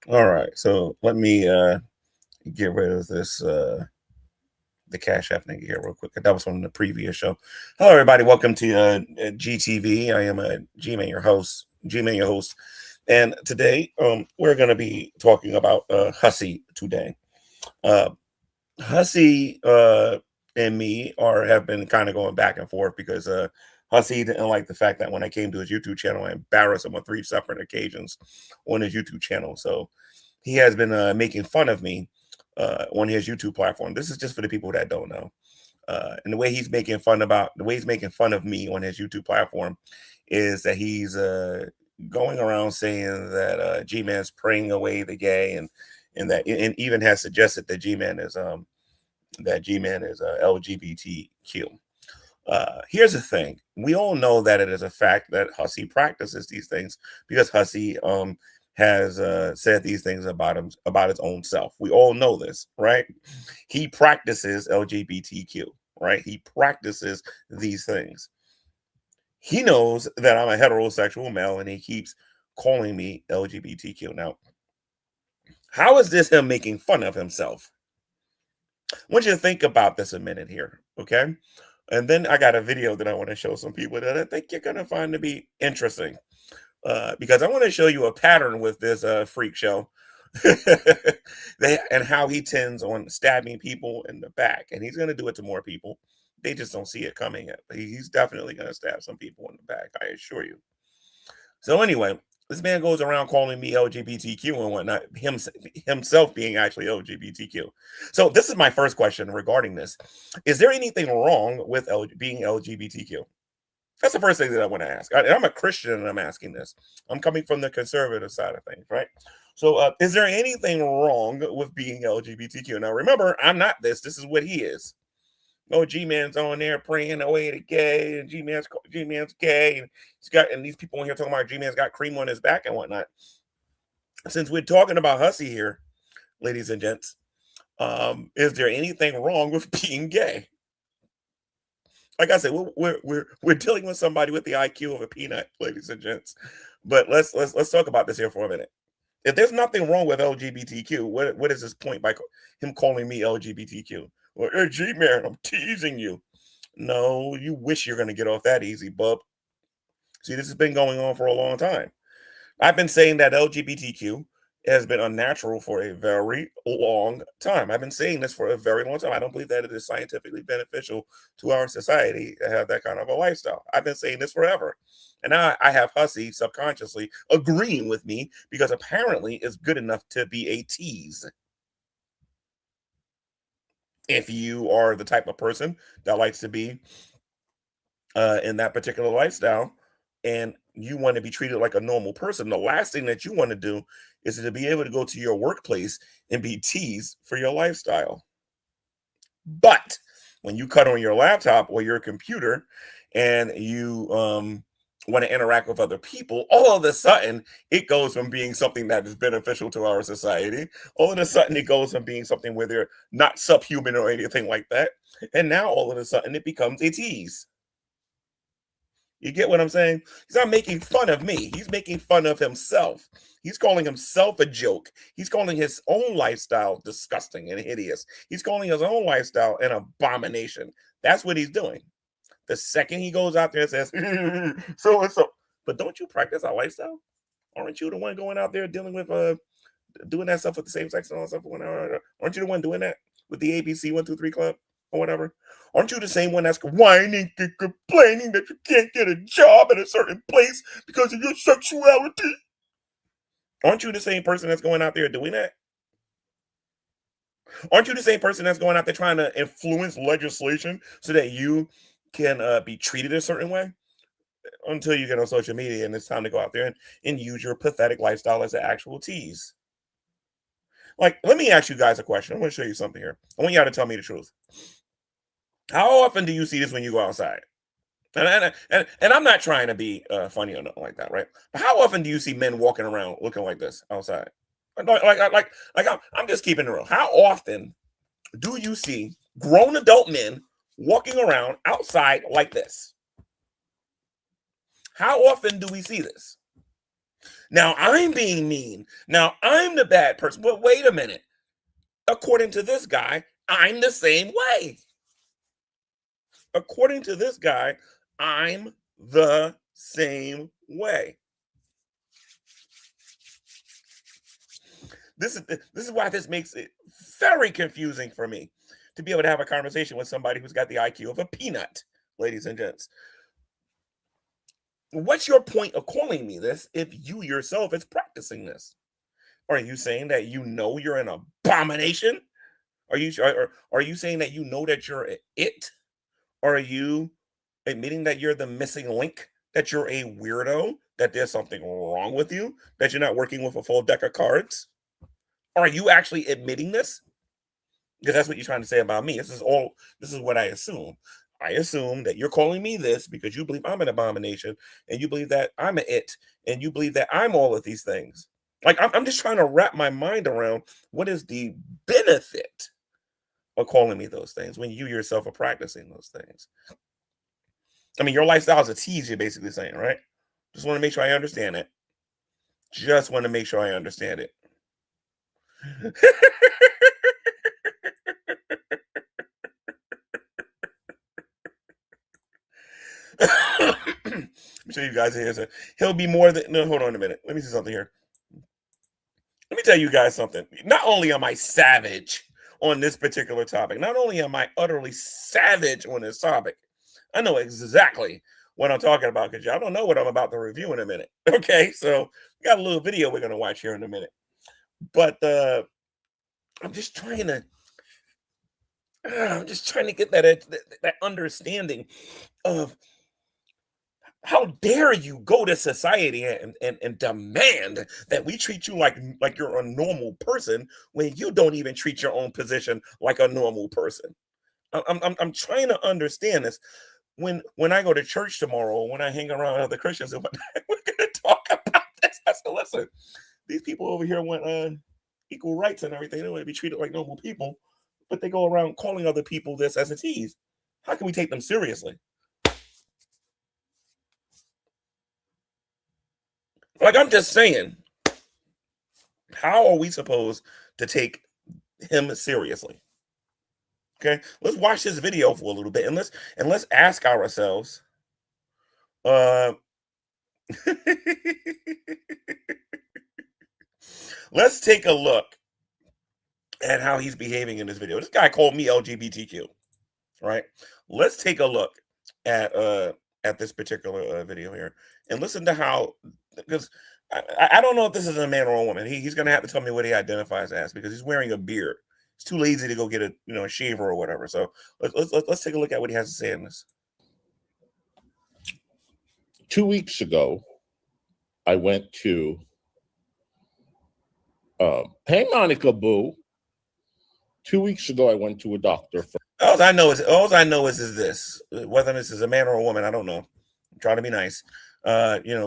All right, so let me get rid of this the Cash App thing here real quick. That was from the previous show. Hello, everybody. Welcome to GTV. I am G-Man, your host. G-Man, your host. And today, we're going to be talking about Hussy today. Uh, Hussy and me have been kind of going back and forth because Hussy didn't like the fact that when I came to his YouTube channel, I embarrassed him on 3 separate occasions on his YouTube channel. So he has been making fun of me on his YouTube platform. This is just for the people that don't know. And the way he's making fun of me on his YouTube platform is that he's going around saying that G-Man's praying away the gay, and even has suggested that G-Man is LGBTQ. Here's the thing: we all know that it is a fact that Hussy practices these things because Hussy has said these things about his own self. We all know this, right? He practices LGBTQ, right? He practices these things. He knows that I'm a heterosexual male, and he keeps calling me LGBTQ. Now, how is this him making fun of himself? I want you to think about this a minute here, okay? And then I got a video that I want to show some people that I think you're going to find to be interesting, because I want to show you a pattern with this freak show. And how he tends on stabbing people in the back, and he's going to do it to more people. They just don't see it coming yet. But he's definitely going to stab some people in the back, I assure you. So anyway, this man goes around calling me LGBTQ and whatnot, himself being actually LGBTQ. So this is my first question regarding this. Is there anything wrong with being LGBTQ? That's the first thing that I want to ask. And I'm a Christian and I'm asking this. I'm coming from the conservative side of things, right? So is there anything wrong with being LGBTQ? Now remember, I'm not this. This is what he is. Oh, G-Man's on there praying away the gay, and G-Man's gay, and these people in here talking about G-Man's got cream on his back and whatnot. Since we're talking about Hussy here, ladies and gents, is there anything wrong with being gay? Like I said, we're dealing with somebody with the IQ of a peanut, ladies and gents. But let's talk about this here for a minute. If there's nothing wrong with LGBTQ, what is his point by him calling me LGBTQ? Well, hey, G-Man, I'm teasing you. No, you wish you're going to get off that easy, bub. See, this has been going on for a long time. I've been saying that LGBTQ has been unnatural for a very long time. I've been saying this for a very long time. I don't believe that it is scientifically beneficial to our society to have that kind of a lifestyle. I've been saying this forever. And now I have Hussy subconsciously agreeing with me because apparently it's good enough to be a tease. If you are the type of person that likes to be in that particular lifestyle and you want to be treated like a normal person, the last thing that you want to do is to be able to go to your workplace and be teased for your lifestyle. But when you cut on your laptop or your computer and you want to interact with other people, all of a sudden it goes from being something that is beneficial to our society. All of a sudden it goes from being something where they're not subhuman or anything like that. And now all of a sudden it becomes a tease. You get what I'm saying? He's not making fun of me. He's making fun of himself. He's calling himself a joke. He's calling his own lifestyle disgusting and hideous. He's calling his own lifestyle an abomination. That's what he's doing. The second he goes out there and says, so and so, but don't you practice a lifestyle? Aren't you the one going out there dealing with doing that stuff with the same sex and all that stuff? Aren't you the one doing that with the ABC 123 Club or whatever? Aren't you the same one that's whining and complaining that you can't get a job at a certain place because of your sexuality? Aren't you the same person that's going out there doing that? Aren't you the same person that's going out there trying to influence legislation so that you can be treated a certain way? Until you get on social media and it's time to go out there and use your pathetic lifestyle as an actual tease. Like, let me ask you guys a question. I want to show you something here. I want y'all to tell me the truth. How often do you see this when you go outside? And I'm not trying to be funny or nothing like that, right? But how often do you see men walking around looking like this outside? I'm just keeping it real. How often do you see grown adult men walking around outside like this? How often do we see this? Now I'm being mean. Now I'm the bad person. But wait a minute. According to this guy, I'm the same way. According to this guy, I'm the same way. This is why this makes it very confusing for me to be able to have a conversation with somebody who's got the IQ of a peanut, ladies and gents. What's your point of calling me this if you yourself is practicing this? Are you saying that you know you're an abomination? Are you saying that you know that you're it? Or are you admitting that you're the missing link, that you're a weirdo, that there's something wrong with you, that you're not working with a full deck of cards? Are you actually admitting this? Because that's what you're trying to say about me. This is what I assume. I assume that you're calling me this because you believe I'm an abomination and you believe that I'm an it and you believe that I'm all of these things. Like I'm just trying to wrap my mind around what is the benefit of calling me those things when you yourself are practicing those things. I mean, your lifestyle is a tease, you're basically saying, right? Just want to make sure I understand it. Just want to make sure I understand it. Let me show you guys here. So he'll be more than no, hold on a minute. Let me see something here. Let me tell you guys something. Not only am I savage on this particular topic, not only am I utterly savage on this topic, I know exactly what I'm talking about because y'all don't know what I'm about to review in a minute. Okay, so we got a little video we're gonna watch here in a minute. But I'm just trying to get that understanding of how dare you go to society and demand that we treat you like you're a normal person when you don't even treat your own position like a normal person. I'm trying to understand this. When I go to church tomorrow, when I hang around other Christians, and we're going to talk about this. I said, listen, these people over here want equal rights and everything. They want to be treated like normal people, but they go around calling other people this as a tease. How can we take them seriously? Like, I'm just saying, how are we supposed to take him seriously? Okay, let's watch this video for a little bit and let's ask ourselves. Uh, let's take a look at how he's behaving in this video. This guy called me LGBTQ, right? Let's take a look at this particular video here and listen to how, because I don't know if this is a man or a woman. He's gonna have to tell me what he identifies as because he's wearing a beard. He's too lazy to go get a shaver or whatever. So let's take a look at what he has to say in this. 2 weeks ago, I went to hey Monica Boo. 2 weeks ago, I went to a doctor for All I know is this. Whether this is a man or a woman, I don't know. I'm trying to be nice. What do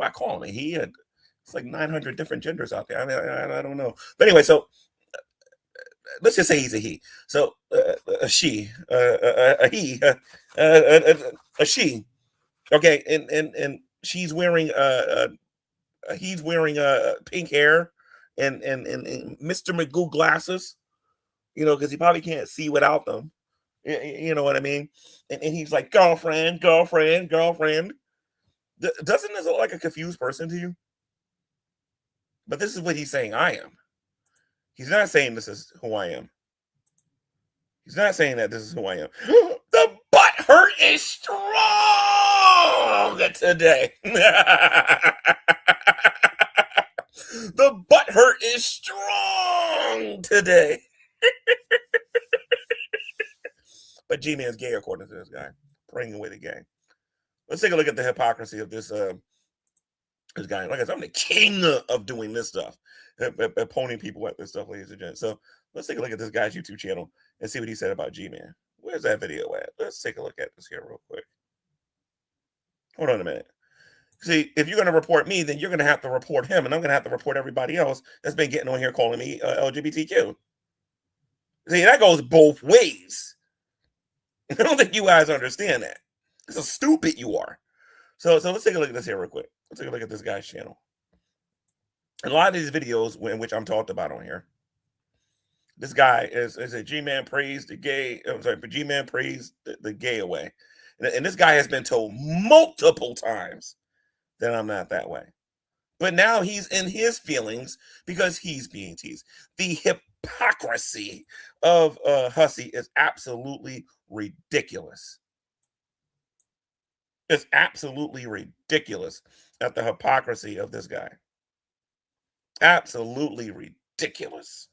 I call him? It's like 900 different genders out there. I mean, I don't know. But anyway, so let's just say he's a he. So a she, a he, a she. Okay, and she's wearing he's wearing pink hair and Mr. Magoo glasses. Because he probably can't see without them. You know what I mean? And he's like, girlfriend, girlfriend, girlfriend. Doesn't this look like a confused person to you? But this is what he's saying I am. He's not saying this is who I am. He's not saying that this is who I am. The butt hurt is strong today. The butt hurt is strong today. But G-Man's gay, according to this guy. Praying away the gay. Let's take a look at the hypocrisy of this guy. Like I said, I'm the king of doing this stuff. Poning people at this stuff, ladies and gents. So let's take a look at this guy's YouTube channel and see what he said about G-Man. Where's that video at? Let's take a look at this here real quick. Hold on a minute. See, if you're going to report me, then you're going to have to report him, and I'm going to have to report everybody else that's been getting on here calling me LGBTQ. See, that goes both ways. I don't think you guys understand that. It's how stupid you are. So let's take a look at this here real quick. Let's take a look at this guy's channel. And a lot of these videos in which I'm talked about on here, this guy is a G-man praise the gay. I'm sorry, but G-man praise the gay away. And this guy has been told multiple times that I'm not that way. But now he's in his feelings because he's being teased. The hypocrisy of Hussy is absolutely ridiculous. It's absolutely ridiculous at the hypocrisy of this guy. Absolutely ridiculous.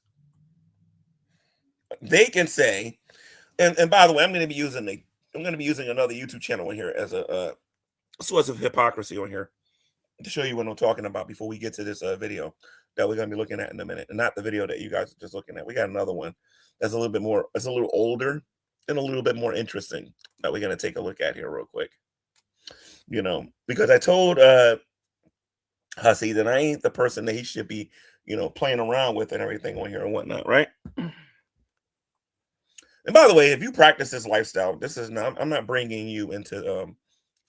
They can say, and by the way, I'm going to be using another YouTube channel in here as a source of hypocrisy on here to show you what I'm talking about before we get to this video that we're going to be looking at in a minute, and not the video that you guys are just looking at. We got another one that's a little bit more, it's a little older and a little bit more interesting that we're going to take a look at here real quick. You know, because I told Hussy that I ain't the person that he should be, you know, playing around with and everything on here and whatnot, right? And by the way, if you practice this lifestyle, this is not, I'm not bringing you into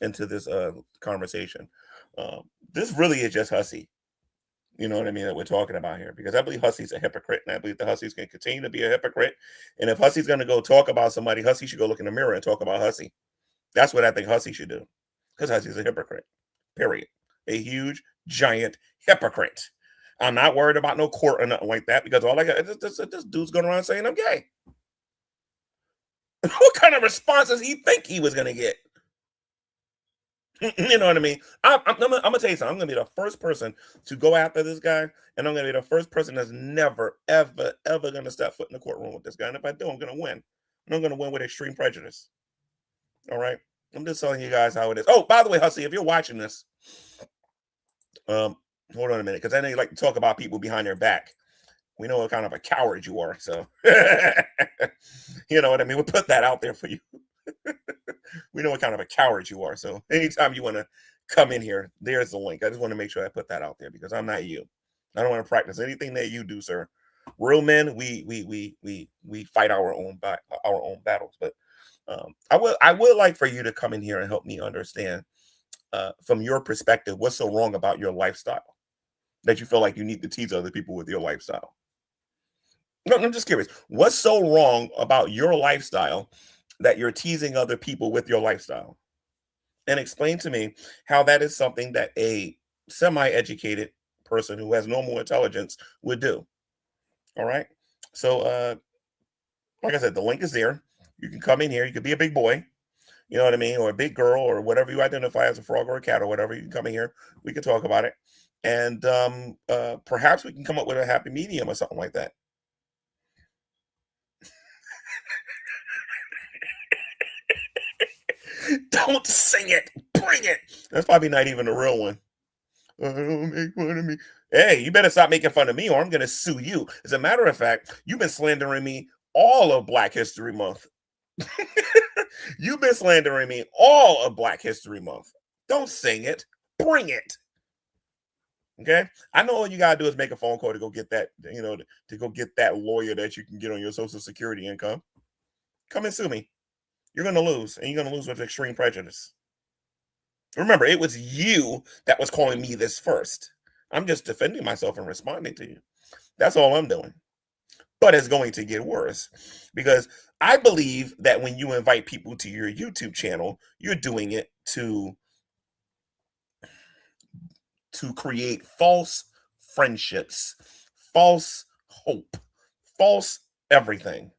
this conversation. This really is just Hussy. You know what I mean, that we're talking about here, because I believe Hussy's a hypocrite, and I believe that Hussy's going to continue to be a hypocrite. And if Hussy's going to go talk about somebody, Hussy should go look in the mirror and talk about Hussy. That's what I think Hussy should do, because Hussy's a hypocrite, period. A huge, giant hypocrite. I'm not worried about no court or nothing like that, because all I got is this dude's going around saying I'm gay. What kind of responses he think he was going to get? You know what I mean? I'm gonna tell you something. I'm gonna be the first person to go after this guy, and I'm gonna be the first person that's never, ever, ever gonna step foot in the courtroom with this guy. And if I do, I'm gonna win. And I'm gonna win with extreme prejudice. All right. I'm just telling you guys how it is. Oh, by the way, Hussy, if you're watching this, hold on a minute, because I know you like to talk about people behind their back. We know what kind of a coward you are, so you know what I mean. We'll put that out there for you. We know what kind of a coward you are. So anytime you want to come in here, there's the link. I just want to make sure I put that out there, because I'm not you. I don't want to practice anything that you do, sir. Real men, we fight our own battles. But I would like for you to come in here and help me understand from your perspective what's so wrong about your lifestyle that you feel like you need to tease other people with your lifestyle. No, I'm just curious. What's so wrong about your lifestyle that you're teasing other people with your lifestyle? And explain to me how that is something that a semi-educated person who has normal intelligence would do. All right. So, like I said, the link is there. You can come in here. You could be a big boy, you know what I mean, or a big girl, or whatever you identify as, a frog or a cat or whatever. You can come in here. We can talk about it, and perhaps we can come up with a happy medium or something like that. Don't sing it. Bring it. That's probably not even a real one. Don't make fun of me. Hey, you better stop making fun of me, or I'm going to sue you. As a matter of fact, you've been slandering me all of Black History Month. You've been slandering me all of Black History Month. Don't sing it. Bring it. Okay? I know all you got to do is make a phone call to go get that, you know, to go get that lawyer that you can get on your Social Security income. Come and sue me. You're going to lose, and you're going to lose with extreme prejudice. Remember, it was you that was calling me this first. I'm just defending myself and responding to you. That's all I'm doing. But it's going to get worse, because I believe that when you invite people to your YouTube channel, you're doing it to create false friendships, false hope, false everything.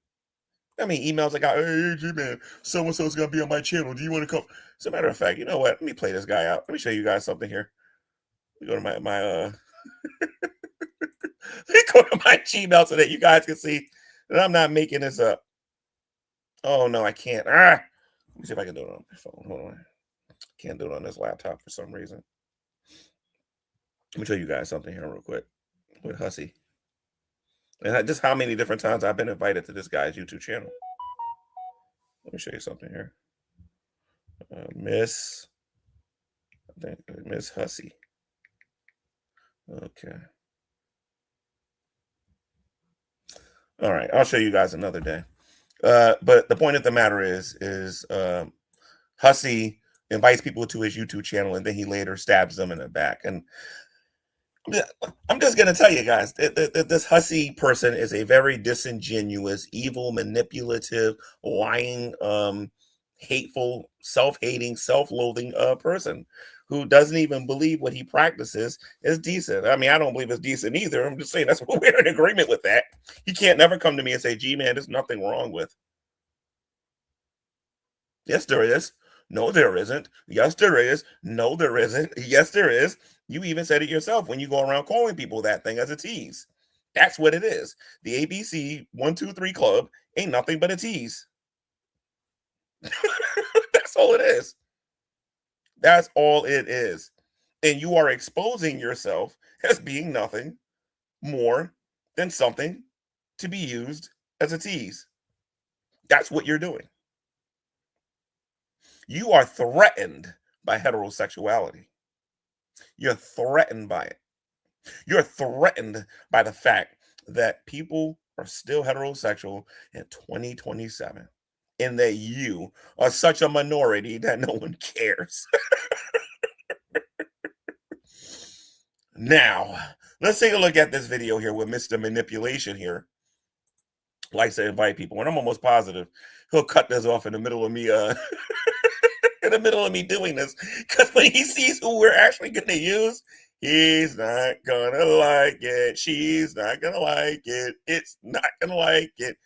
I mean, emails I got, hey, G-Man, so-and-so's going to be on my channel. Do you want to come? As a matter of fact, you know what? Let me play this guy out. Let me show you guys something here. Let me go to my let me go to my Gmail so that you guys can see that I'm not making this up. Oh, no, I can't. Let me see if I can do it on my phone. Hold on. Can't do it on this laptop for some reason. Let me show you guys something here real quick with Hussy. And just how many different times I've been invited to this guy's YouTube channel. Let me show you something here. Miss Hussy. Okay. All right. I'll show you guys another day. But the point of the matter is Hussy invites people to his YouTube channel, and then he later stabs them in the back. And I'm just going to tell you guys that this Hussy person is a very disingenuous, evil, manipulative, lying, hateful, self-hating, self-loathing person who doesn't even believe what he practices is decent. I mean, I don't believe it's decent either. I'm just saying that's what we're in agreement with that. He can't never come to me and say, gee, man, there's nothing wrong with. Yes, there is. No, there isn't. Yes, there is. No, there isn't. Yes, there is. You even said it yourself when you go around calling people that thing as a tease. That's what it is. The ABC 123 Club ain't nothing but a tease. That's all it is. That's all it is. And you are exposing yourself as being nothing more than something to be used as a tease. That's what you're doing. You are threatened by heterosexuality. You're threatened by it. You're threatened by the fact that people are still heterosexual in 2027 and that you are such a minority that no one cares. Now, let's take a look at this video here with Mr. Manipulation here. Likes to invite people, and I'm almost positive he'll cut this off in the middle of me in the middle of me doing this, because when he sees who we're actually going to use, he's not gonna like it. She's not gonna like it. It's not gonna like it.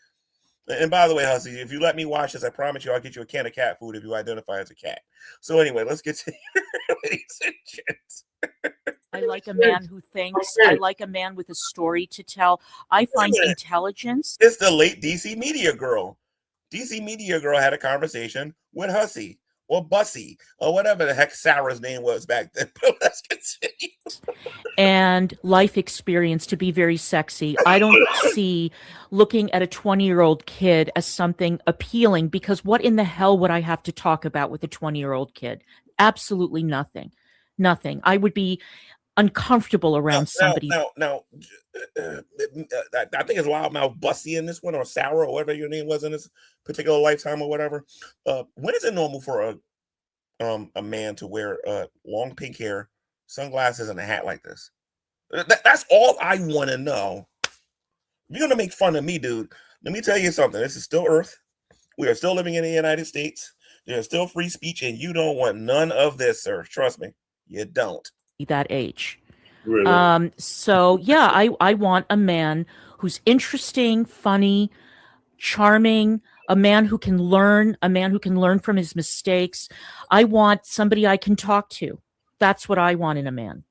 And by the way, Hussy, if you let me watch this, I promise you I'll get you a can of cat food if you identify as a cat. So anyway, let's get to ladies and gents. I like a man who thinks. I like a man with a story to tell. I find intelligence. It's the late DC Media Girl. DC Media Girl had a conversation with Hussy or Bussy or whatever the heck Sarah's name was back then. But let's continue. And life experience to be very sexy. I don't see looking at a 20-year-old kid as something appealing, because what in the hell would I have to talk about with a 20-year-old kid? Absolutely nothing. Nothing. I would be uncomfortable around somebody. I think it's Loudmouth Bussy in this one, or Sarah, or whatever your name was in this particular lifetime or whatever. When is it normal for a man to wear long pink hair, sunglasses, and a hat like this? That's all I want to know. If you're gonna make fun of me, dude, let me tell you something. This is still Earth. We are still living in the United States. There's still free speech, and you don't want none of this, sir. Trust me, you don't. That age. Really? So yeah, I want a man who's interesting, funny, charming, a man who can learn, from his mistakes. I want somebody I can talk to. That's what I want in a man.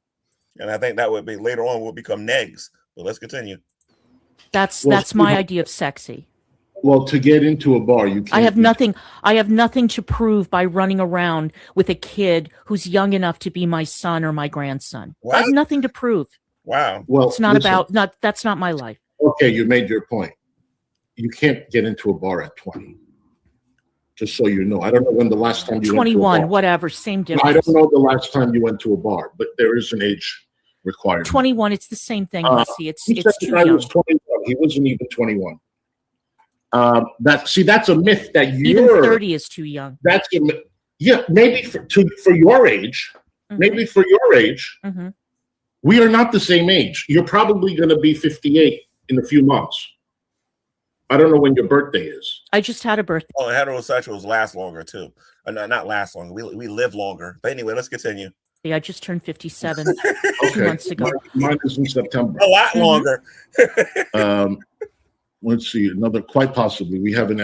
And I think that would be later on will become negs. But let's continue. That's my idea of sexy. Well, to get into a bar, you can't. I have nothing to prove by running around with a kid who's young enough to be my son or my grandson. What? I have nothing to prove. Wow. Well, it's not that's not my life. Okay, you made your point. You can't get into a bar at 20. Just so you know. I don't know when the last time you 21, went to a bar. whatever, same difference. I don't know the last time you went to a bar, but there is an age requirement. 21, it's the same thing, Hussy. It's too young. was 21. He wasn't even 21. That's a myth that even 30 is too young. That's a myth. Yeah, maybe for your age. Mm-hmm. Maybe for your age. Mm-hmm. We are not the same age. You're probably going to be 58 in a few months. I don't know when your birthday is. I just had a birthday. Oh, heterosexuals last longer too. No, not last longer. We live longer. But anyway, let's continue. I just turned 57 2 months ago. Mine is in September. A lot longer. Let's see. Quite possibly. We haven't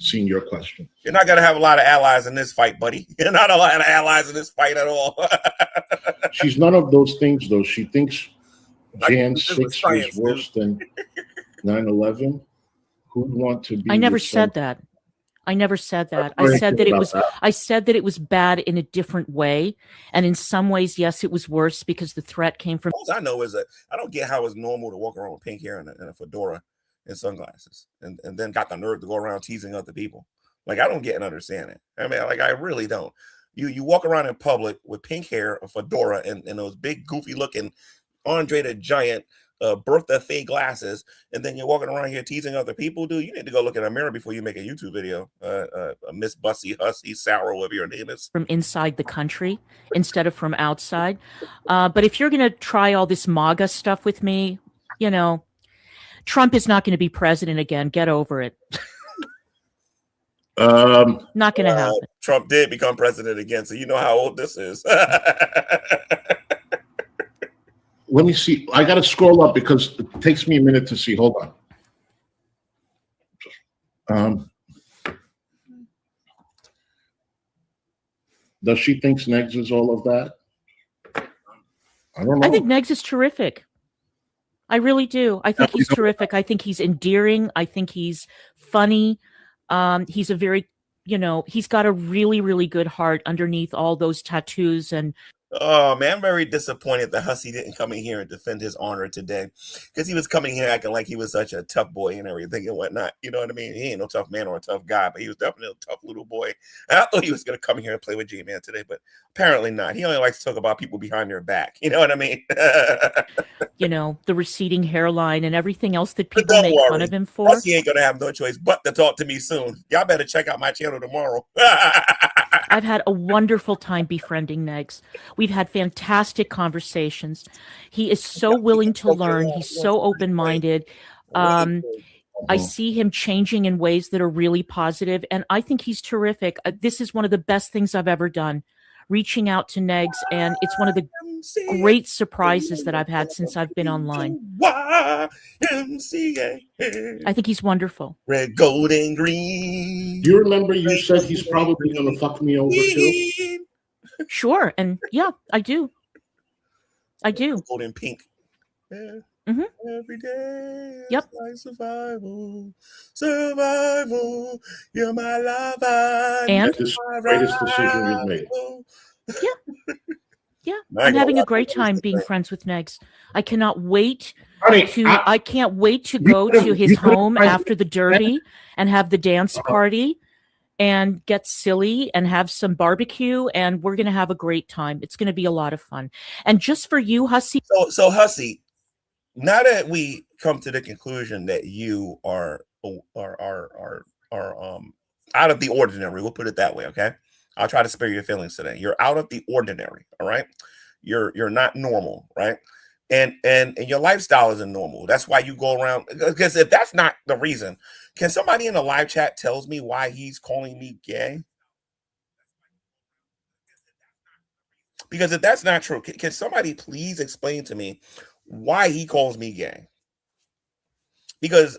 seen your question. You're not going to have a lot of allies in this fight, buddy. You're not a lot of allies in this fight at all. She's none of those things, though. She thinks Jan 6 is worse than 9/11. Who'd want to be? I never said that. I said that it was bad in a different way, and in some ways, yes, it was worse because the threat came from. All I know is that I don't get how it's normal to walk around with pink hair and a fedora and sunglasses, and then got the nerve to go around teasing other people. Like, I don't get and understand it. I mean, like, I really don't. You walk around in public with pink hair, a fedora, and those big goofy looking Andre the Giant Bertha Faye glasses, and then you're walking around here teasing other people, dude. You need to go look in a mirror before you make a YouTube video. Miss Bussy, Hussy, Sour, whatever your name is. From inside the country instead of from outside. But if you're going to try all this MAGA stuff with me, you know, Trump is not going to be president again. Get over it. Not going to happen. Trump did become president again, so you know how old this is. Let me see. I got to scroll up because it takes me a minute to see. Hold on. Does she think Negs is all of that? I don't know. I think Negs is terrific. I really do. I think he's terrific. I think he's endearing. I think he's funny. He's a very, he's got a really, really good heart underneath all those tattoos. And oh man, I'm very disappointed that Hussy didn't come in here and defend his honor today, because he was coming here acting like he was such a tough boy and everything and whatnot. You know what I mean? He ain't no tough man or a tough guy, but he was definitely a tough little boy. And I thought he was going to come here and play with G-Man today, but apparently not. He only likes to talk about people behind their back. You know what I mean? The receding hairline and everything else that people make fun of him for. Hussy ain't going to have no choice but to talk to me soon. Y'all better check out my channel tomorrow. I've had a wonderful time befriending Negs. We've had fantastic conversations. He is so willing to learn. He's so open-minded. I see him changing in ways that are really positive, and I think he's terrific. This is one of the best things I've ever done, reaching out to Negs, and it's one of the great surprises that I've had since I've been online. I think he's wonderful. Red, gold, and green. Do you remember you said he's probably going to fuck me over too? Sure, and yeah, I do. Gold and pink. Yeah. Mm-hmm. Every day. Yep. Like survival. You're my lover. And this is the greatest decision you've made. Yeah, I'm having a great time being friends with Negs. I cannot wait I can't wait to go to his home after the Derby and have the dance party and get silly and have some barbecue, and we're going to have a great time. It's going to be a lot of fun. And just for you, Hussy. So Hussy, now that we come to the conclusion that you are out of the ordinary, we'll put it that way, okay? I'll try to spare your feelings today. You're out of the ordinary, all right? You're not normal, right? And your lifestyle isn't normal. That's why you go around, because if that's not the reason, can somebody in the live chat tells me why he's calling me gay? Because if that's not true, can somebody please explain to me why he calls me gay? Because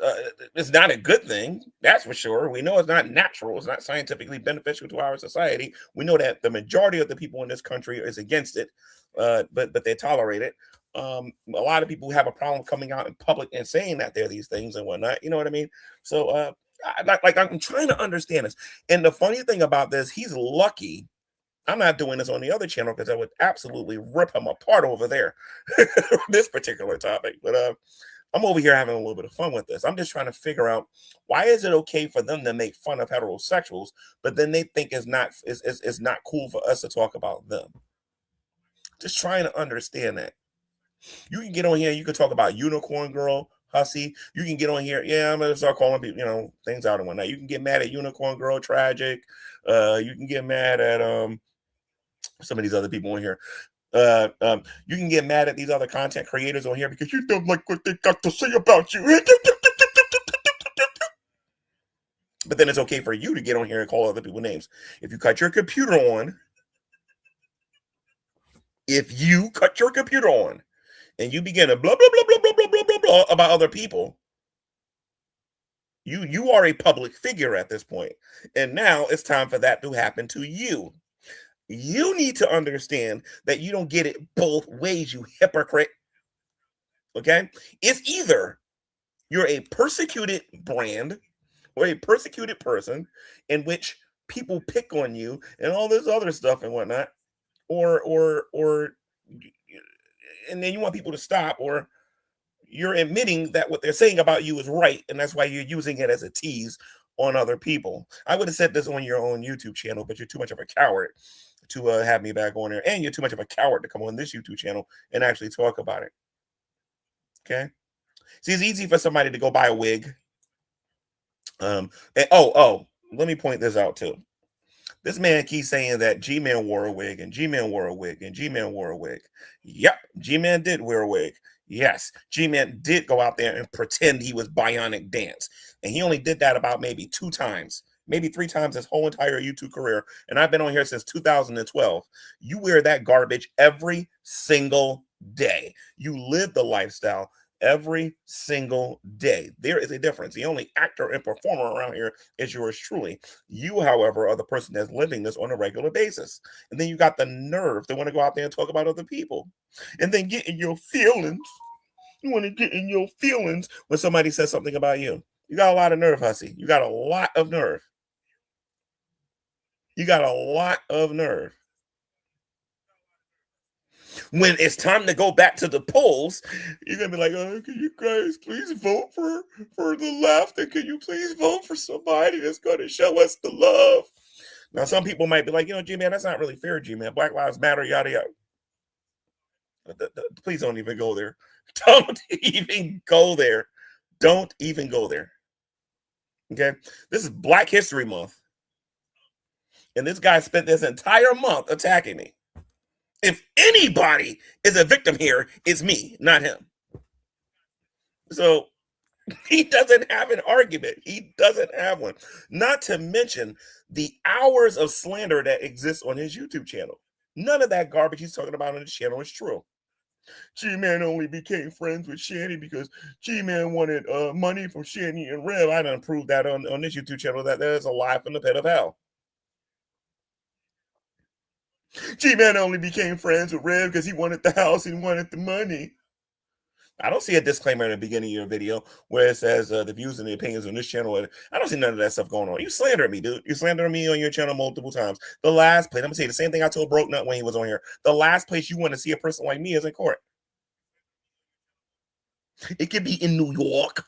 it's not a good thing, that's for sure. We know it's not natural. It's not scientifically beneficial to our society. We know that the majority of the people in this country is against it, but they tolerate it. A lot of people have a problem coming out in public and saying that they're these things and whatnot. You know what I mean? So I'm trying to understand this. And the funny thing about this, he's lucky I'm not doing this on the other channel, because I would absolutely rip him apart over there. This particular topic. But I'm over here having a little bit of fun with this. I'm just trying to figure out, why is it okay for them to make fun of heterosexuals, but then they think it's not cool for us to talk about them? Just trying to understand that. You can get on here, you can talk about Unicorn Girl, Hussy. You can get on here. Yeah, I'm gonna start calling people, things out and whatnot. You can get mad at Unicorn Girl, Tragic. You can get mad at some of these other people on here. You can get mad at these other content creators on here because you don't like what they got to say about you. But then it's okay for you to get on here and call other people names. If you cut your computer on, and you begin to blah, blah, blah, blah, blah, blah, blah, blah, blah about other people, you are a public figure at this point. And now it's time for that to happen to you. You need to understand that you don't get it both ways, you hypocrite. Okay? It's either you're a persecuted brand or a persecuted person in which people pick on you and all this other stuff and whatnot, or and then you want people to stop, or you're admitting that what they're saying about you is right, and that's why you're using it as a tease on other people. I would have said this on your own YouTube channel, but you're too much of a coward to have me back on there, and you're too much of a coward to come on this YouTube channel and actually talk about it. Okay. See, it's easy for somebody to go buy a wig. And, let me point this out too. This man keeps saying that G-Man wore a wig and G-Man wore a wig and G-Man wore a wig. Yep, G-Man did wear a wig. Yes, G-Man did go out there and pretend he was Bionic Dance. And he only did that about maybe 2 times, maybe 3 times his whole entire YouTube career. And I've been on here since 2012. You wear that garbage every single day. You live the lifestyle every single day. There is a difference. The only actor and performer around here is yours truly. You, however, are the person that's living this on a regular basis. And then you got the nerve to want to go out there and talk about other people. And then get in your feelings. You want to get in your feelings when somebody says something about you. You got a lot of nerve, Hussy. You got a lot of nerve. You got a lot of nerve. When it's time to go back to the polls, you're gonna be like, "Oh, can you guys please vote for the left? And can you please vote for somebody that's going to show us the love?" Now, some people might be like, G-Man, that's not really fair, G-Man. Black Lives Matter, yada yada. Please don't even go there. Don't even go there. Don't even go there. Okay, this is Black History Month, and this guy spent this entire month attacking me. If anybody is a victim here, it's me, not him. So he doesn't have an argument. He doesn't have one. Not to mention the hours of slander that exists on his YouTube channel. None of that garbage he's talking about on his channel is true. G-Man only became friends with Shanny because G-Man wanted money from Shanny and Rev. I done proved that on this YouTube channel that there's a lie from the pit of hell. G-Man only became friends with Rev because he wanted the house and wanted the money. I don't see a disclaimer in the beginning of your video where it says the views and the opinions on this channel. I don't see none of that stuff going on. You slandering me, dude. You slandering me on your channel multiple times. The last place, I'm going to tell you the same thing I told Broke Nut when he was on here. The last place you want to see a person like me is in court. It could be in New York.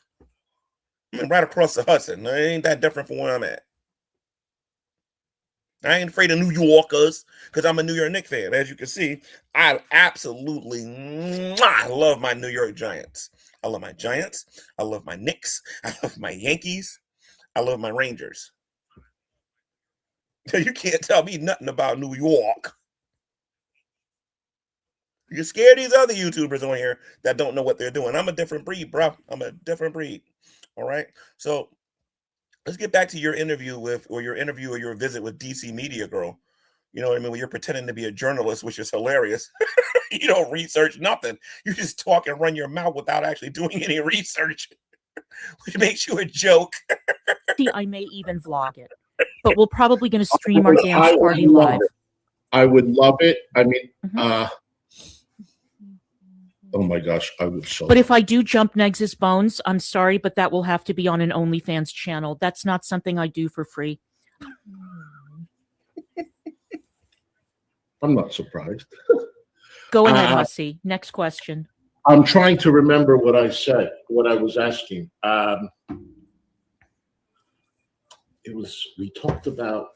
I'm right across the Hudson. It ain't that different from where I'm at. I ain't afraid of New Yorkers because I'm a New York Knicks fan. As you can see, I absolutely love my New York Giants. I love my Giants. I love my Knicks. I love my Yankees. I love my Rangers. You can't tell me nothing about New York. You're scared of these other YouTubers on here that don't know what they're doing. I'm a different breed, bro. I'm a different breed. All right. So let's get back to your interview or your visit with DC Media Girl. You know what I mean? When you're pretending to be a journalist, which is hilarious. You don't research nothing. You just talk and run your mouth without actually doing any research, which makes you a joke. I may even vlog it, but we're probably going to stream our dance party live. I would love it. I mean, oh my gosh, I would so. But if I do jump Negs' bones, I'm sorry, but that will have to be on an OnlyFans channel. That's not something I do for free. I'm not surprised. Go ahead, Hussy. Next question. I'm trying to remember what I said, what I was asking. We talked about.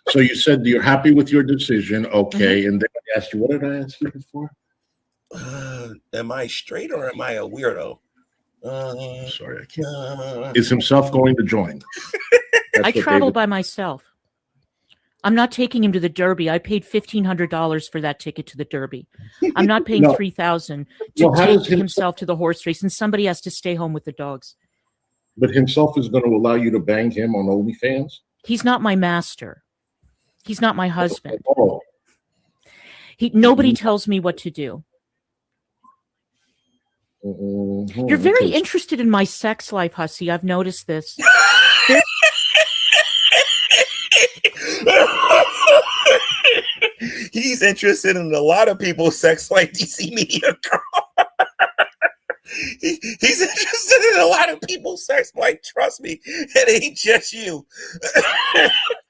So you said you're happy with your decision, okay? And then I asked you, what did I ask you before? Am I straight or am I a weirdo? Sorry, I can't. Is himself going to join? I travel by myself. I'm not taking him to the Derby. I paid $1,500 for that ticket to the Derby. I'm not paying $3,000 to take himself to the horse race, and somebody has to stay home with the dogs. But himself is going to allow you to bang him on OnlyFans? He's not my master. He's not my husband. Oh. Nobody tells me what to do. You're very interested in my sex life, Hussy. I've noticed this. He's interested in a lot of people's sex like DC Media Girl. He's interested in a lot of people's sex like, trust me, it ain't just you.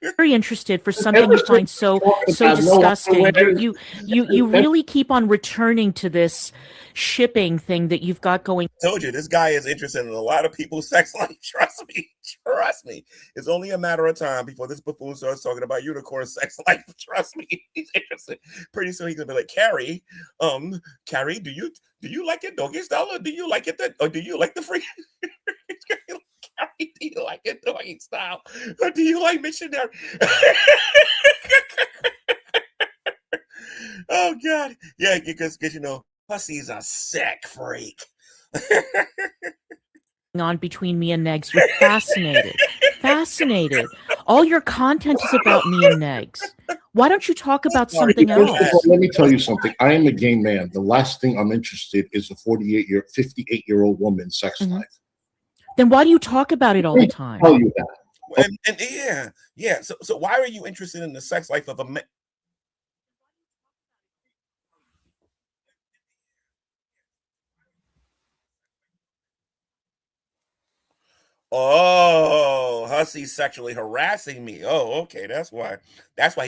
Very interested for something you find so disgusting. You really keep on returning to this shipping thing that you've got going. I told you, this guy is interested in a lot of people's sex life, trust me. Trust me, it's only a matter of time before this buffoon starts talking about unicorn sex life. Trust me, he's interested. Pretty soon he's gonna be like, Carrie, do you like it doggy style, or do you like it or do you like the free? Carrie, do you like it doggy style, or do you like missionary? Oh God, yeah, because Hussy's a sick freak. On between me and Negs. You're fascinated. All your content is about me and Negs. Why don't you talk about something else? Let me tell you something. I am a gay man. The last thing I'm interested is a 58-year-old woman's sex life. Then why do you talk about it all the time? Tell you that. And yeah. So why are you interested in the sex life of a man? Oh, Hussy's sexually harassing me. Oh, okay. That's why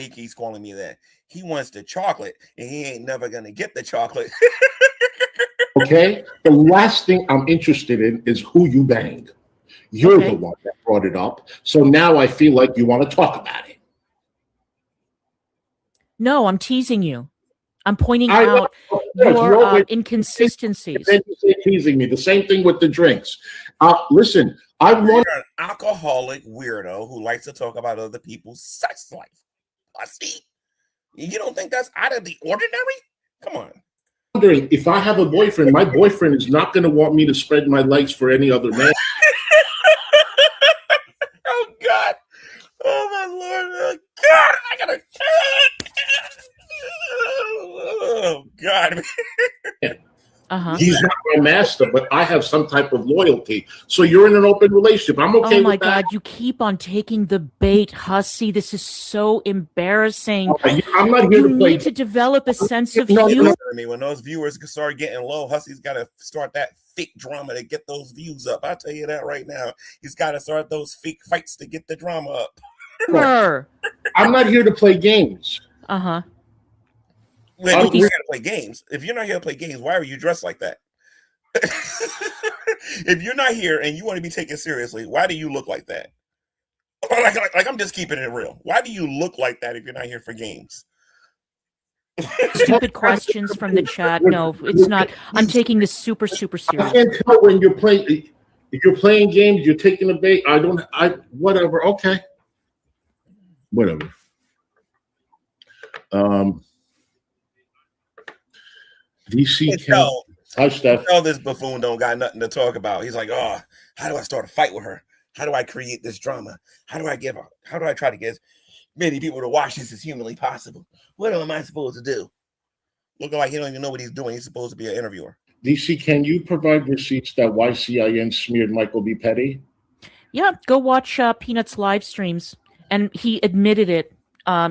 he keeps calling me that. He wants the chocolate, and he ain't never gonna get the chocolate. Okay. The last thing I'm interested in is who you banged. You're the one that brought it up. So now I feel like you want to talk about it. No, I'm teasing you. I'm pointing out your inconsistencies. Then you say teasing me. The same thing with the drinks. Listen, You're an alcoholic weirdo who likes to talk about other people's sex life. Hussy, you don't think that's out of the ordinary? Come on. Wondering if I have a boyfriend, my boyfriend is not going to want me to spread my legs for any other man. Oh God! Oh my Lord! Oh God! I gotta. Oh God! He's not my master, but I have some type of loyalty. So you're in an open relationship. I'm okay with that. Oh my God, you keep on taking the bait, Hussy. This is so embarrassing. I'm not here you need to develop a sense of humor. When those viewers start getting low, Hussy's got to start that fake drama to get those views up. I'll tell you that right now. He's got to start those fake fights to get the drama up. I'm not here to play games. When you're here to play games, if you're not here to play games, why are you dressed like that? If you're not here and you want to be taken seriously, why do you look like that? Like I'm just keeping it real. Why do you look like that if you're not here for games? Stupid questions from the chat. No, it's not. I'm taking this super serious. I can't tell when you're playing. If you're playing games, you're taking a bait. Whatever. Okay. Whatever. DC Hi, Steph. This buffoon don't got nothing to talk about. He's like, oh, how do I start a fight with her? How do I create this drama? How do I try to get as many people to watch this as humanly possible? What am I supposed to do? Looking like he don't even know what he's doing. He's supposed to be an interviewer. DC, can you provide receipts that YCIN smeared Michael B. Petty? Yeah, go watch Peanut's live streams. And he admitted it.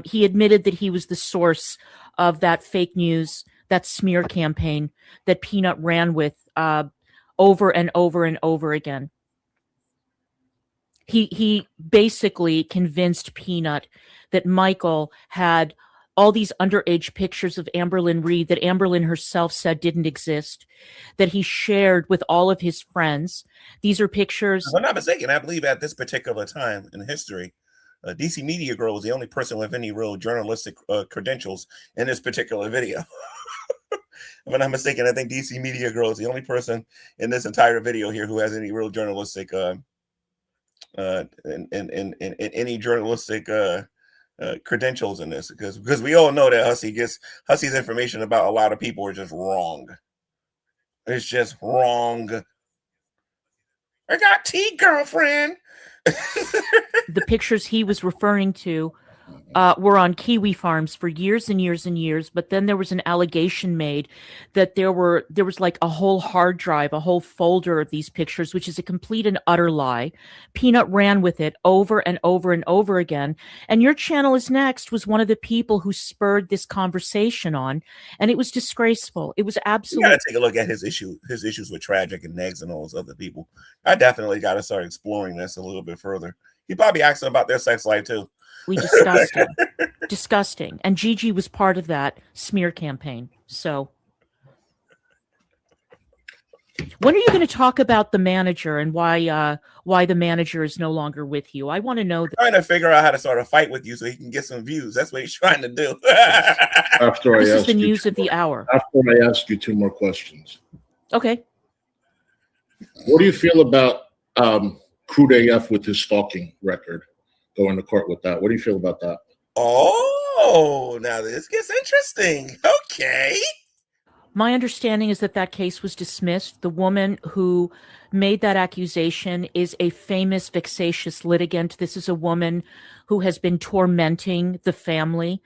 He admitted that he was the source of that fake news, that smear campaign that Peanut ran with over and over and over again. He basically convinced Peanut that Michael had all these underage pictures of Amberlynn Reed that Amberlynn herself said didn't exist, that he shared with all of his friends. These are pictures. If I'm not mistaken, I believe at this particular time in history, DC Media Girl was the only person with any real journalistic credentials in this particular video. If I'm not mistaken, I think DC Media Girl is the only person in this entire video here who has any real journalistic any journalistic credentials in this, because we all know that Hussy's information about a lot of people are just wrong. It's just wrong. I got tea, girlfriend. The pictures he was referring to were on kiwi farms for years and years and years, but then there was an allegation made that there was like a whole hard drive, a whole folder of these pictures, which is a complete and utter lie. Peanut ran with it over and over and over again, and Your Channel Is Next was one of the people who spurred this conversation on, and it was disgraceful. It was absolutely. You gotta take a look at his issues with Tragic and Negs and all those other people. I definitely got to start exploring this a little bit further. He probably asking about their sex life too. Disgusting. Disgusting. And Gigi was part of that smear campaign. So When are you going to talk about the manager and why the manager is no longer with you? I want to know that. Trying to figure out how to sort of fight with you so he can get some views. That's what he's trying to do. After This I is the ask you news two of the hour. after I ask you 2 more questions. Okay. What do you feel about Crude AF with his stalking record, going to court with that? What do you feel about that? Oh, now this gets interesting. Okay. My understanding is that that case was dismissed. The woman who made that accusation is a famous vexatious litigant. This is a woman who has been tormenting the family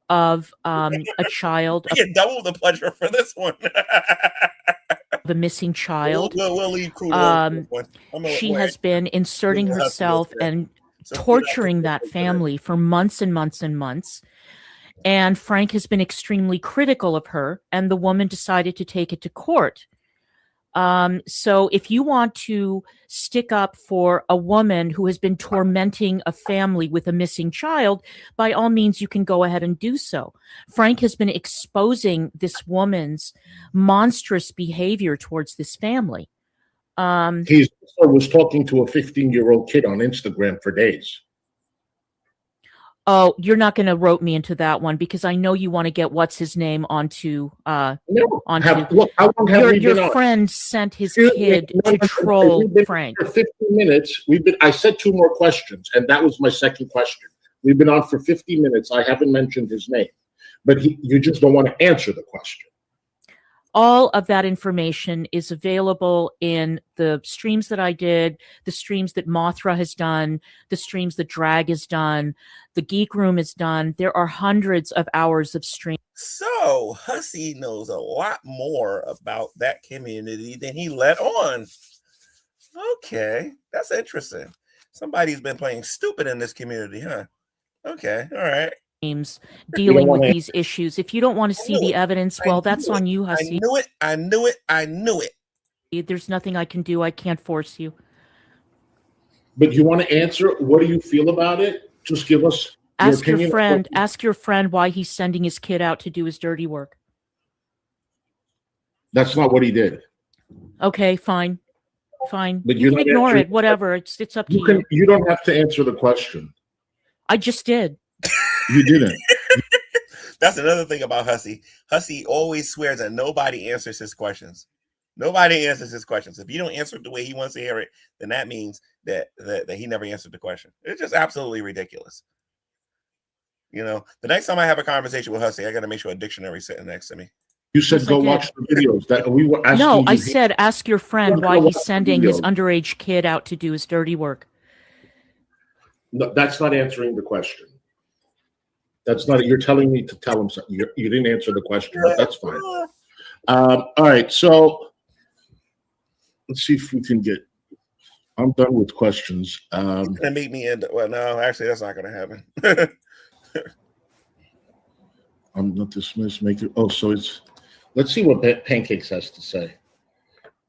of a child, I get double the pleasure for this one. of a missing child. We'll leave Crude alone for this one. She has been inserting Hussy herself goes there. and So torturing that family for months and months and months. And Frank has been extremely critical of her, and the woman decided to take it to court. So if you want to stick up for a woman who has been tormenting a family with a missing child, by all means, you can go ahead and do so. Frank has been exposing this woman's monstrous behavior towards this family. He also was talking to a 15-year-old kid on Instagram for days. Oh, you're not going to rope me into that one because I know you want to get what's his name onto. No, Onto look, how long have we been your on? friend sent his Excuse me, kid to troll we've been Frank. for 50 minutes. I said 2 more questions, and that was my second question. We've been on for 50 minutes. I haven't mentioned his name, but you just don't want to answer the question. All of that information is available in the streams that I did, the streams that Mothra has done, the streams that Drag has done, the Geek Room has done. There are hundreds of hours of streams. So Hussy knows a lot more about that community than he let on. Okay, that's interesting. Somebody's been playing stupid in this community, huh? Okay, all right. Dealing with these issues. If you don't want to see the evidence, well, that's on you, I Hussy. knew it. There's nothing I can do. I can't force you. But you want to answer? What do you feel about it? Just give us your opinion. Ask your friend why he's sending his kid out to do his dirty work. That's not what he did. Okay, fine. But you can ignore it. Whatever. It's up to you. You don't have to answer the question. I just did. You didn't. That's another thing about Hussy. Hussy always swears that nobody answers his questions. Nobody answers his questions. If you don't answer it the way he wants to hear it, then that means that he never answered the question. It's just absolutely ridiculous. You know, the next time I have a conversation with Hussy, I got to make sure a dictionary is sitting next to me. You said go watch the videos. That we were asking. No, I said ask your friend why he's sending his underage kid out to do his dirty work. No, that's not answering the question. That's not. You're telling me to tell him something. You didn't answer the question, but that's fine. All right, so let's see if we can get. I'm done with questions. Gonna make me end. Well, no, actually, that's not gonna happen. I'm not dismissed. Make it. Oh, so it's. Let's see what Pancakes has to say.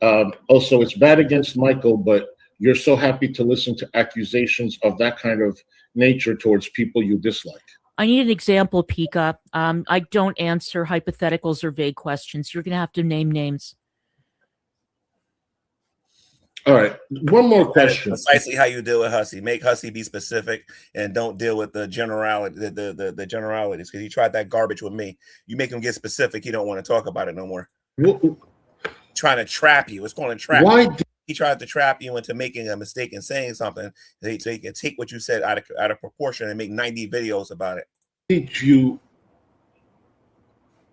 Also, it's bad against Michael, but you're so happy to listen to accusations of that kind of nature towards people you dislike. I need an example, Pika. I don't answer hypotheticals or vague questions. You're going to have to name names. All right. One more question. That's precisely how you deal with Hussy. Make Hussy be specific and don't deal with the generality, the generalities. Because he tried that garbage with me. You make him get specific, he don't want to talk about it no more. Trying to trap you. It's called a trap. Why? He tried to trap you into making a mistake and saying something so he can take what you said out of proportion and make 90 videos about it. Did you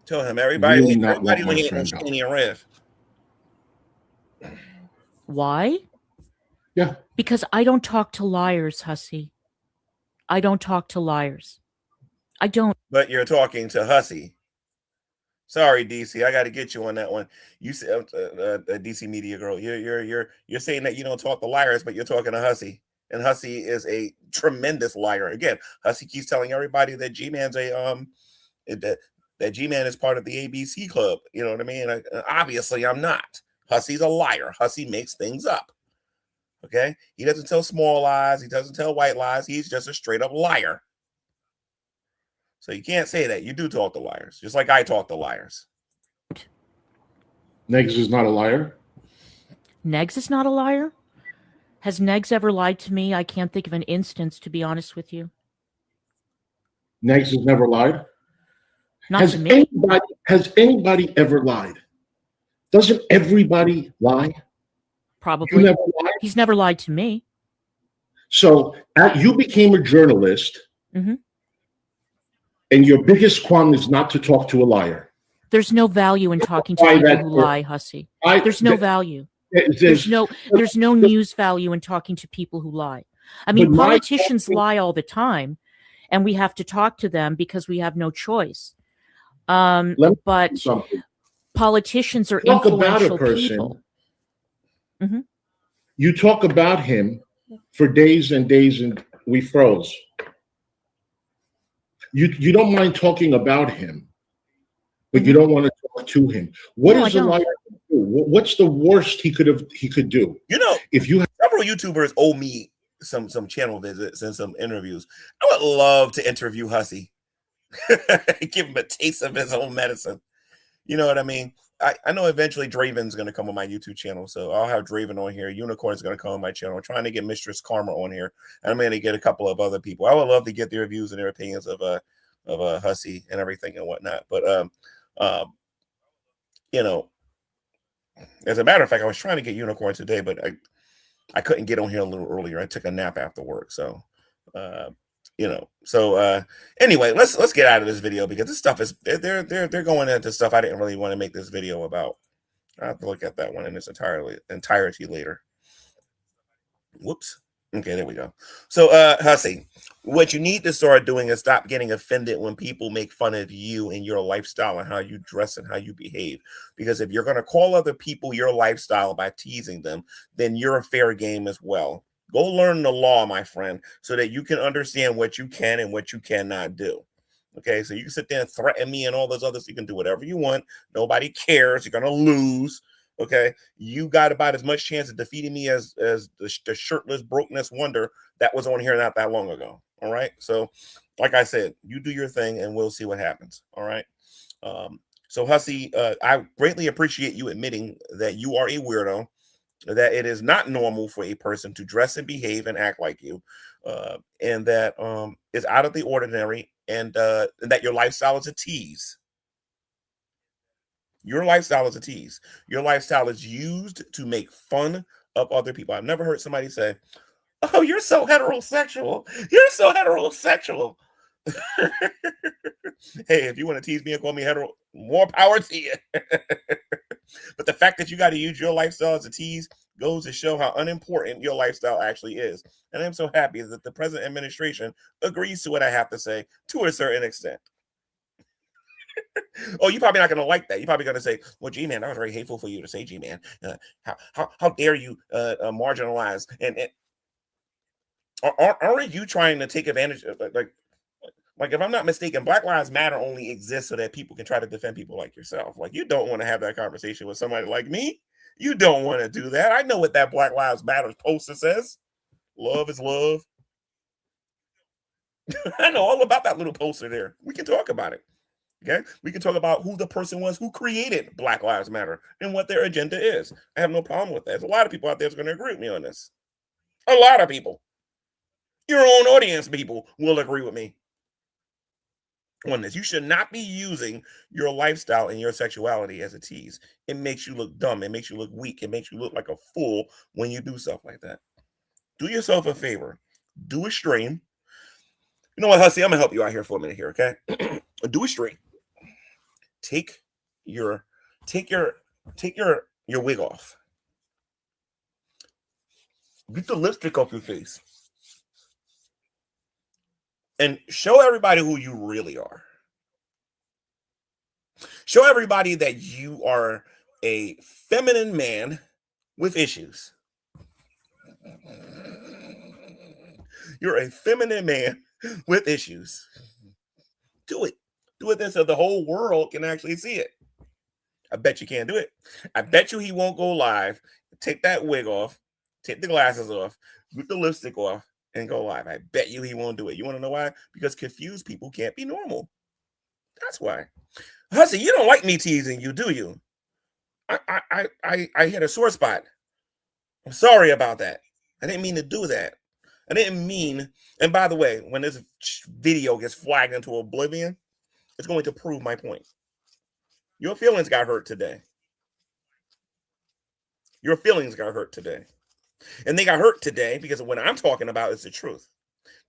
tell him everybody really and Rev? Why? Yeah. Because I don't talk to liars, Hussy. I don't talk to liars. I don't. But you're talking to Hussy. Sorry, DC. I got to get you on that one. You said DC media girl. You're saying that you don't talk to liars, but you're talking to Hussy, and Hussy is a tremendous liar. Again, Hussy keeps telling everybody that G-Man's that G-Man is part of the ABC club. You know what I mean? Obviously, I'm not. Hussy's a liar. Hussy makes things up. Okay, he doesn't tell small lies. He doesn't tell white lies. He's just a straight up liar. So you can't say that. You do talk to liars, just like I talk to liars. Negs is not a liar? Negs is not a liar? Has Negs ever lied to me? I can't think of an instance, to be honest with you. Negs has never lied. Not to me. Has anybody ever lied? Doesn't everybody lie? You Probably. never lied. He's never lied to me. So you became a journalist, Mhm. and your biggest qualm is not to talk to a liar. There's no value in talking to Why people that who word? lie, Hussy. There's no value. There's There's no news value in talking to people who lie. I mean, But my politicians question- lie all the time, and we have to talk to them because we have no choice. Let me tell But you something. politicians are Talk about a influential person. people. Mhm. You talk about him for days and days, and we froze. You don't mind talking about him, but you don't want to talk to him. What No, I is a don't. liar do? What's the worst he could do? You know, If you several YouTubers owe me some channel visits and some interviews. I would love to interview Hussy. Give him a taste of his own medicine. You know what I mean? I know eventually Draven's going to come on my YouTube channel, so I'll have Draven on here. Unicorn's going to come on my channel. I'm trying to get Mistress Karma on here. And I'm going to get a couple of other people. I would love to get their views and their opinions of Hussy and everything and whatnot. But you know, as a matter of fact, I was trying to get Unicorn today, but I couldn't get on here a little earlier. I took a nap after work, so you know. So anyway, let's get out of this video because this stuff is they're going into stuff I didn't really want to make this video about. I have to look at that one in its entirety later. Whoops. Okay, there we go. So Hussy, what you need to start doing is stop getting offended when people make fun of you and your lifestyle and how you dress and how you behave. Because if you're going to call other people your lifestyle by teasing them, then you're a fair game as well. Go learn the law, my friend, so that you can understand what you can and what you cannot do. Okay, so you can sit there and threaten me and all those others. You can do whatever you want. Nobody cares. You're going to lose. Okay, you got about as much chance of defeating me as the shirtless brokenness wonder that was on here not that long ago. All right, so like I said, you do your thing and we'll see what happens. All right. So Hussy, I greatly appreciate you admitting that you are a weirdo, that it is not normal for a person to dress and behave and act like you, and that is out of the ordinary, and that your lifestyle is a tease. Your lifestyle is a tease. Your lifestyle is used to make fun of other people. I've never heard somebody say, "Oh, you're so heterosexual. You're so heterosexual." Hey, if you want to tease me and call me hetero, more power to you. But the fact that you got to use your lifestyle as a tease goes to show how unimportant your lifestyle actually is. And I'm so happy that the present administration agrees to what I have to say to a certain extent. Oh, you're probably not going to like that. You're probably going to say, well, G-Man, that was very hateful for you to say, G-Man. How dare you marginalize? And aren't you trying to take advantage of, like, if I'm not mistaken, Black Lives Matter only exists so that people can try to defend people like yourself. Like, you don't want to have that conversation with somebody like me. You don't want to do that. I know what that Black Lives Matter poster says. Love is love. I know all about that little poster there. We can talk about it. Okay, we can talk about who the person was who created Black Lives Matter and what their agenda is. I have no problem with that. There's a lot of people out there that's going to agree with me on this. A lot of people. Your own audience people will agree with me on this. You should not be using your lifestyle and your sexuality as a tease. It makes you look dumb. It makes you look weak. It makes you look like a fool when you do stuff like that. Do yourself a favor. Do a stream. You know what, Hussy? I'm gonna help you out here for a minute here, okay? Do a stream. Take your wig off. Get the lipstick off your face. And show everybody who you really are. Show everybody that you are a feminine man with issues. You're a feminine man with issues. Do it. Do it so the whole world can actually see it. I bet you can't do it. I bet you he won't go live. Take that wig off. Take the glasses off. Get the lipstick off and go live. I bet you he won't do it. You want to know why? Because confused people can't be normal. That's why. Hussy, you don't like me teasing you, do you? I hit a sore spot. I'm sorry about that. I didn't mean to do that. I didn't mean, and by the way, when this video gets flagged into oblivion, it's going to prove my point. Your feelings got hurt today. Your feelings got hurt today. And they got hurt today because what I'm talking about is the truth.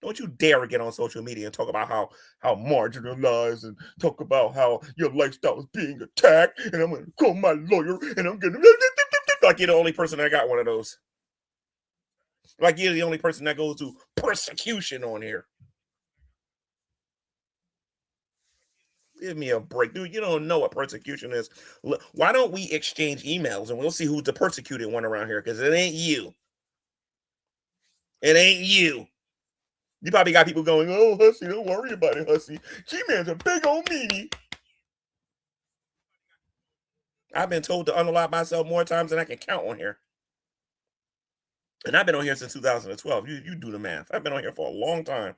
Don't you dare get on social media and talk about how marginalized and talk about how your lifestyle is being attacked and I'm going to call my lawyer and I'm going to like you're the only person that got one of those. Like you're the only person that goes to persecution on here. Give me a break, dude. You don't know what persecution is. Why don't we exchange emails and we'll see who's the persecuted one around here? Because it ain't you. It ain't you. You probably got people going, oh, Hussy, don't worry about it, Hussy. G-Man's a big old meanie. I've been told to unlock myself more times than I can count on here. And I've been on here since 2012. You do the math. I've been on here for a long time.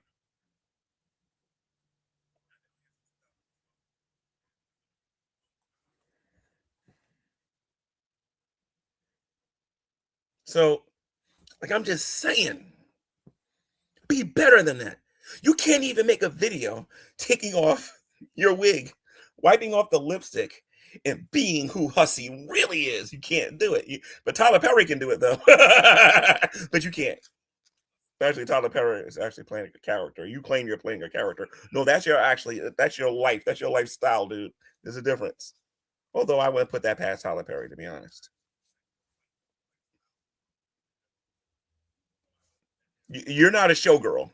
So, like I'm just saying, be better than that. You can't even make a video taking off your wig, wiping off the lipstick, and being who Hussy really is. You can't do it. But Tyler Perry can do it though. But you can't. Actually, Tyler Perry is actually playing a character. You claim you're playing a character. No, that's your life. That's your lifestyle, dude. There's a difference. Although I wouldn't put that past Tyler Perry, to be honest. You're not a showgirl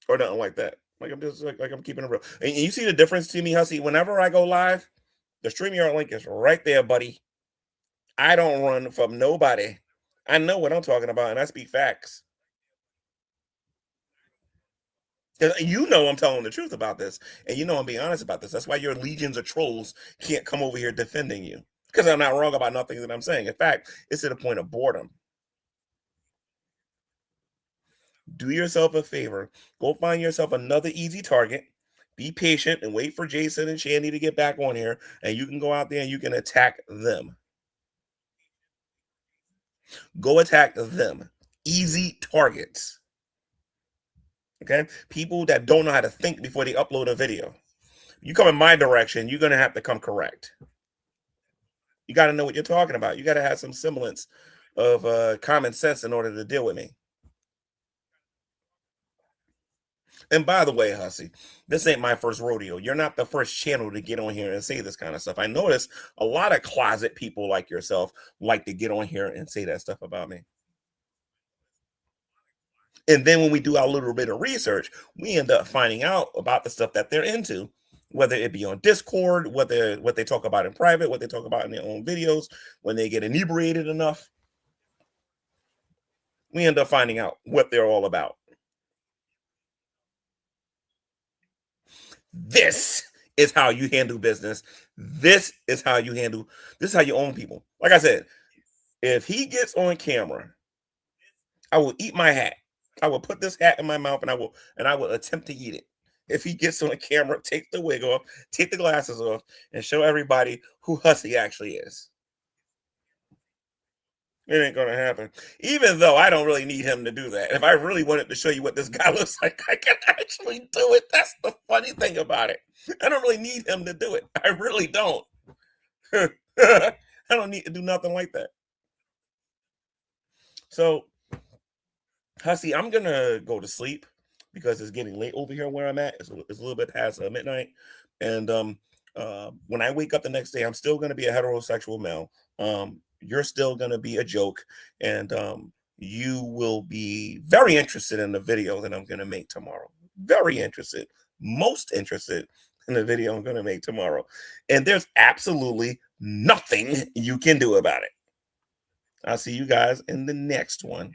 or nothing like that. Like I'm just like I'm keeping it real. And you see the difference to me, Hussy. Whenever I go live, the StreamYard link is right there, buddy. I don't run from nobody. I know what I'm talking about, and I speak facts. You know I'm telling the truth about this, and you know I'm being honest about this. That's why your legions of trolls can't come over here defending you, because I'm not wrong about nothing that I'm saying. In fact, it's to the point of boredom. Do yourself a favor. Go find yourself another easy target. Be patient and wait for Jason and Shandy to get back on here, and you can go out there and you can attack them. Go attack them. Easy targets. Okay? People that don't know how to think before they upload a video. You come in my direction, you're going to have to come correct. You got to know what you're talking about. You got to have some semblance of common sense in order to deal with me. And by the way, Hussy, this ain't my first rodeo. You're not the first channel to get on here and say this kind of stuff. I notice a lot of closet people like yourself like to get on here and say that stuff about me. And then when we do our little bit of research, we end up finding out about the stuff that they're into, whether it be on Discord, what they talk about in private, what they talk about in their own videos, when they get inebriated enough. We end up finding out what they're all about. This is how you handle business. This is how you own people. Like I said, if he gets on camera, I will eat my hat. I will put this hat in my mouth and I will attempt to eat it. If he gets on the camera, take the wig off, take the glasses off, and show everybody who Hussy actually is. It ain't gonna happen. Even though I don't really need him to do that. If I really wanted to show you what this guy looks like, I can actually do it. That's the funny thing about it. I don't really need him to do it. I really don't. I don't need to do nothing like that. So, Hussy, I'm gonna go to sleep because it's getting late over here where I'm at. It's a little bit past midnight, and when I wake up the next day, I'm still gonna be a heterosexual male. You're still going to be a joke, and you will be very interested in the video that I'm going to make tomorrow. Very interested, most interested in the video I'm going to make tomorrow. And there's absolutely nothing you can do about it. I'll see you guys in the next one.